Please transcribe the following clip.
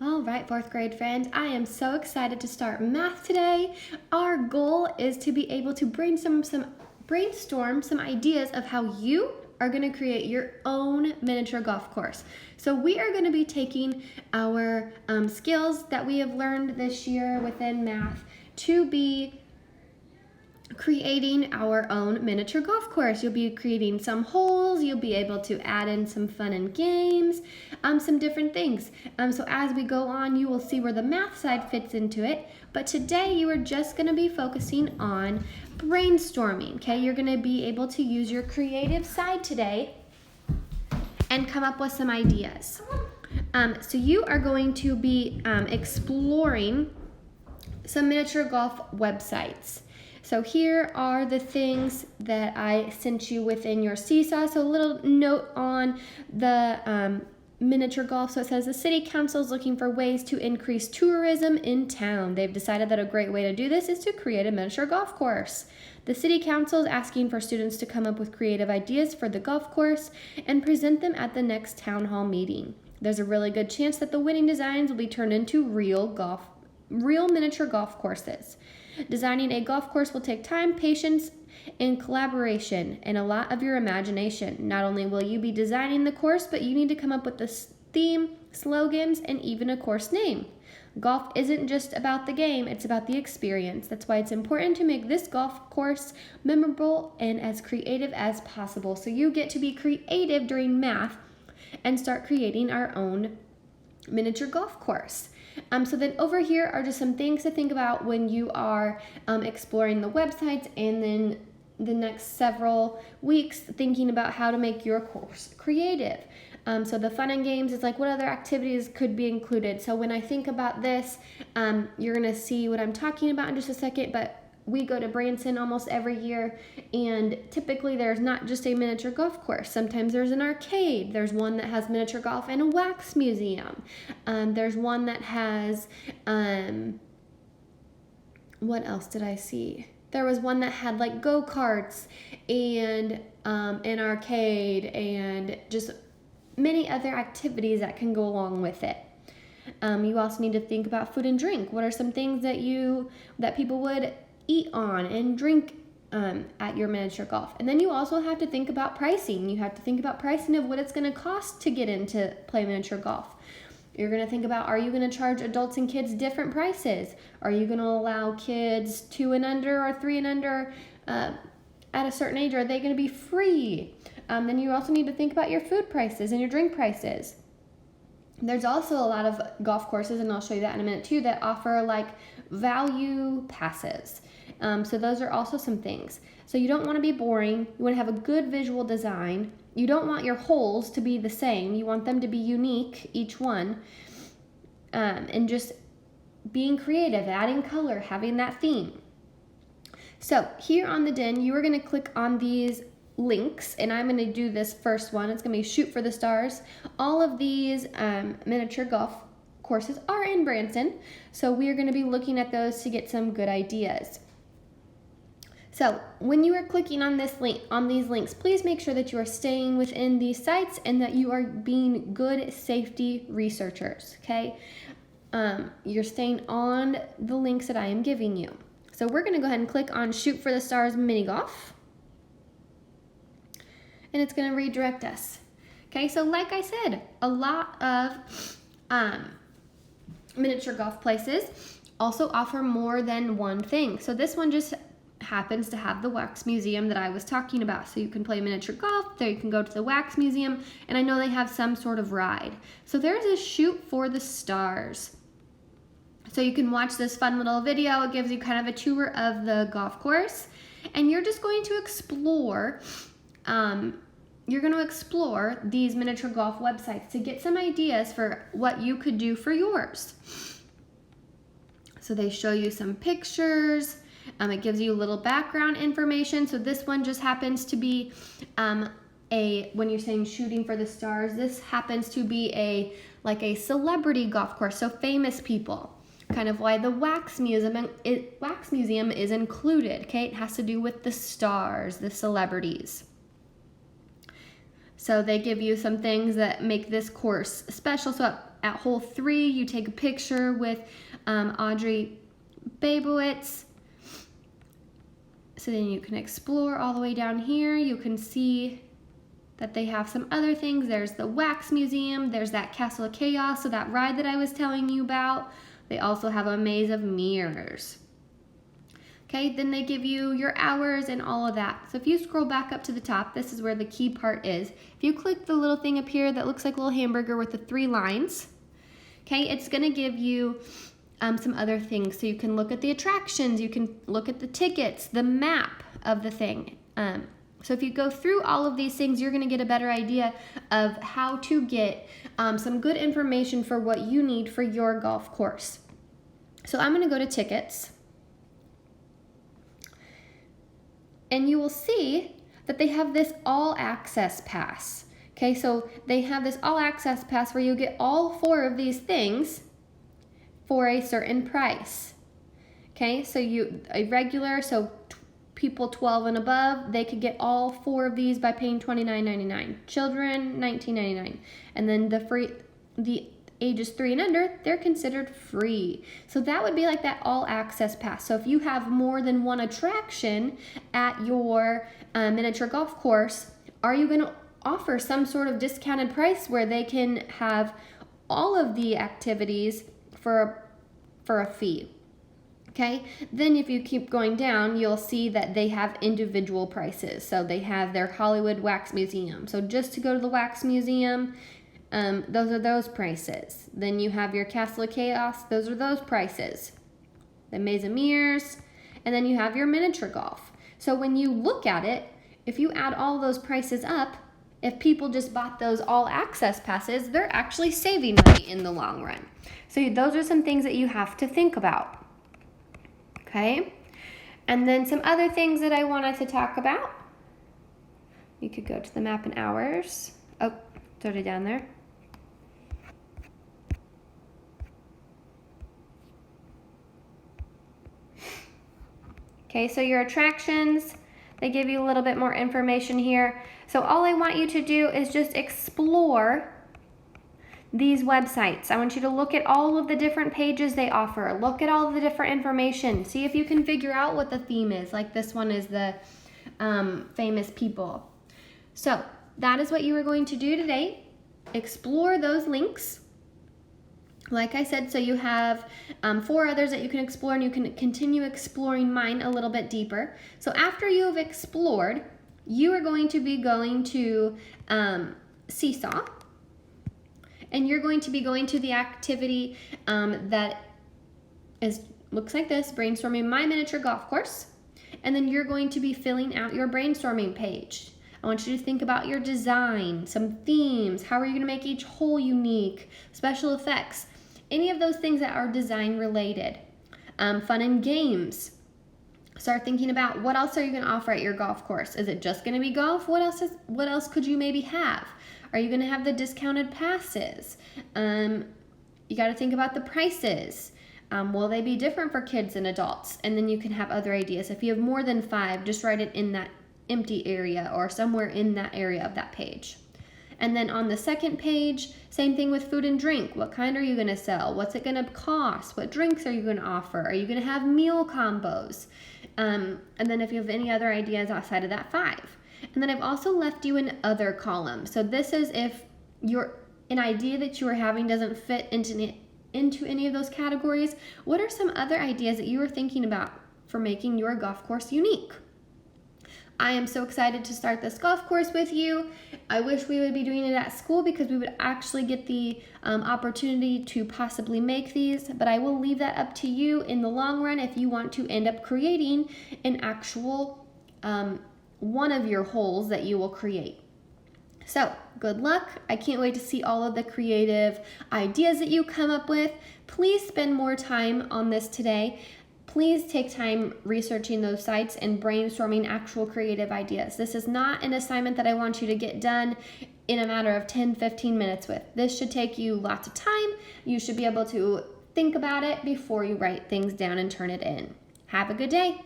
All right, fourth grade friends, I am so excited to start math today. Our goal is to be able to brainstorm some ideas of how you are going to create your own miniature golf course. So we are going to be taking our skills that we have learned this year within math to be creating our own miniature golf course. You'll be creating some holes, you'll be able to add in some fun and games, some different things. So as we go on, you will see where the math side fits into it. But today you are just going to be focusing on brainstorming, okay? You're going to be able to use your creative side today and come up with some ideas. So you are going to be exploring some miniature golf websites. So here are the things that I sent you within your seesaw. So a little note on the miniature golf. So it says the city council is looking for ways to increase tourism in town. They've decided that a great way to do this is to create a miniature golf course. The city council is asking for students to come up with creative ideas for the golf course and present them at the next town hall meeting. There's a really good chance that the winning designs will be turned into real miniature golf courses. Designing a golf course will take time, patience, and collaboration, and a lot of your imagination. Not only will you be designing the course, but you need to come up with the theme, slogans, and even a course name. Golf isn't just about the game, it's about the experience. That's why it's important to make this golf course memorable and as creative as possible. So you get to be creative during math and start creating our own miniature golf course. So then over here are just some things to think about when you are exploring the websites, and then the next several weeks thinking about how to make your course creative. So the fun and games is like what other activities could be included. So when I think about this, you're going to see what I'm talking about in just a second, but we go to Branson almost every year, and typically there's not just a miniature golf course. Sometimes there's an arcade. There's one that has miniature golf and a wax museum. There's one that has, what else did I see? There was one that had like go-karts and an arcade and just many other activities that can go along with it. You also need to think about food and drink. What are some things that people would eat on and drink at your miniature golf? And then you also have to think about pricing. You have to think about pricing of what it's going to cost to get into play miniature golf. You're going to think about, are you going to charge adults and kids different prices? Are you going to allow kids 2 and under or 3 and under at a certain age? Are they going to be free? Then you also need to think about your food prices and your drink prices. There's also a lot of golf courses, and I'll show you that in a minute too, that offer like value passes. So those are also some things. So you don't want to be boring. You want to have a good visual design. You don't want your holes to be the same. You want them to be unique, each one. And just being creative, adding color, having that theme. So here on the Den, you are going to click on these links, and I'm going to do this first one. It's going to be Shoot for the Stars. All of these miniature golf courses are in Branson, so we are going to be looking at those to get some good ideas. So when you are clicking on these links, please make sure that you are staying within these sites and that you are being good safety researchers, okay? You're staying on the links that I am giving you. So we're going to go ahead and click on Shoot for the Stars Mini Golf, and it's going to redirect us. Okay, so like I said, a lot of miniature golf places also offer more than one thing. So this one just happens to have the wax museum that I was talking about. So you can play miniature golf there, you can go to the wax museum, and I know they have some sort of ride. So there's a Shoot for the Stars. So you can watch this fun little video. It gives you kind of a tour of the golf course, and you're just going to explore these miniature golf websites to get some ideas for what you could do for yours. So they show you some pictures. It gives you a little background information. So this one just happens to be when you're saying shooting for the stars, this happens to be a celebrity golf course. So famous people. Kind of why the wax museum is included. Okay, it has to do with the stars, the celebrities. So they give you some things that make this course special. So at hole 3, you take a picture with Audrey Babowitz. So then you can explore all the way down here. You can see that they have some other things. There's the Wax Museum. There's that Castle of Chaos, so that ride that I was telling you about. They also have a maze of mirrors. Okay, then they give you your hours and all of that. So if you scroll back up to the top, this is where the key part is. If you click the little thing up here that looks like a little hamburger with the 3 lines, okay, it's gonna give you some other things. So you can look at the attractions, you can look at the tickets, the map of the thing. So if you go through all of these things, you're gonna get a better idea of how to get some good information for what you need for your golf course. So I'm gonna go to tickets. And you will see that they have this all access pass. Okay, so they have this all access pass where you get all 4 of these things for a certain price. Okay, so a regular, so people 12 and above, they could get all 4 of these by paying $29.99. Children, $19.99. And then the ages 3 and under, they're considered free. So that would be like that all access pass. So if you have more than one attraction at your miniature golf course, are you going to offer some sort of discounted price where they can have all of the activities for a fee? Okay, then if you keep going down, you'll see that they have individual prices. So they have their Hollywood Wax Museum. So just to go to the Wax Museum, those are those prices. Then you have your Castle of Chaos, those are those prices. The Maze of Mirrors, and then you have your miniature golf. So when you look at it, if you add all those prices up, if people just bought those all access passes, they're actually saving money in the long run. So those are some things that you have to think about. Okay, and then some other things that I wanted to talk about. You could go to the map and hours. Oh, it's already down there. Okay, so your attractions, they give you a little bit more information here. So all I want you to do is just explore these websites. I want you to look at all of the different pages they offer. Look at all of the different information. See if you can figure out what the theme is. Like this one is the famous people. So that is what you are going to do today. Explore those links. Like I said, so you have 4 others that you can explore, and you can continue exploring mine a little bit deeper. So after you have explored, you are going to be going to Seesaw. And you're going to be going to the activity that looks like this, Brainstorming My Miniature Golf Course. And then you're going to be filling out your brainstorming page. I want you to think about your design, some themes, how are you going to make each hole unique, special effects, any of those things that are design related. Fun and games. Start thinking about what else are you going to offer at your golf course. Is it just going to be golf? What else could you maybe have? Are you going to have the discounted passes? You got to think about the prices. Will they be different for kids and adults? And then you can have other ideas. If you have more than 5, just write it in that empty area or somewhere in that area of that page. And then on the second page, same thing with food and drink. What kind are you going to sell? What's it going to cost? What drinks are you going to offer? Are you going to have meal combos? And then if you have any other ideas outside of that 5. And then I've also left you an other column. So this is if an idea that you are having doesn't fit into any of those categories. What are some other ideas that you are thinking about for making your golf course unique? I am so excited to start this golf course with you. I wish we would be doing it at school because we would actually get the opportunity to possibly make these, but I will leave that up to you in the long run if you want to end up creating an actual one of your holes that you will create. So good luck. I can't wait to see all of the creative ideas that you come up with. Please spend more time on this today. Please take time researching those sites and brainstorming actual creative ideas. This is not an assignment that I want you to get done in a matter of 10-15 minutes with. This should take you lots of time. You should be able to think about it before you write things down and turn it in. Have a good day.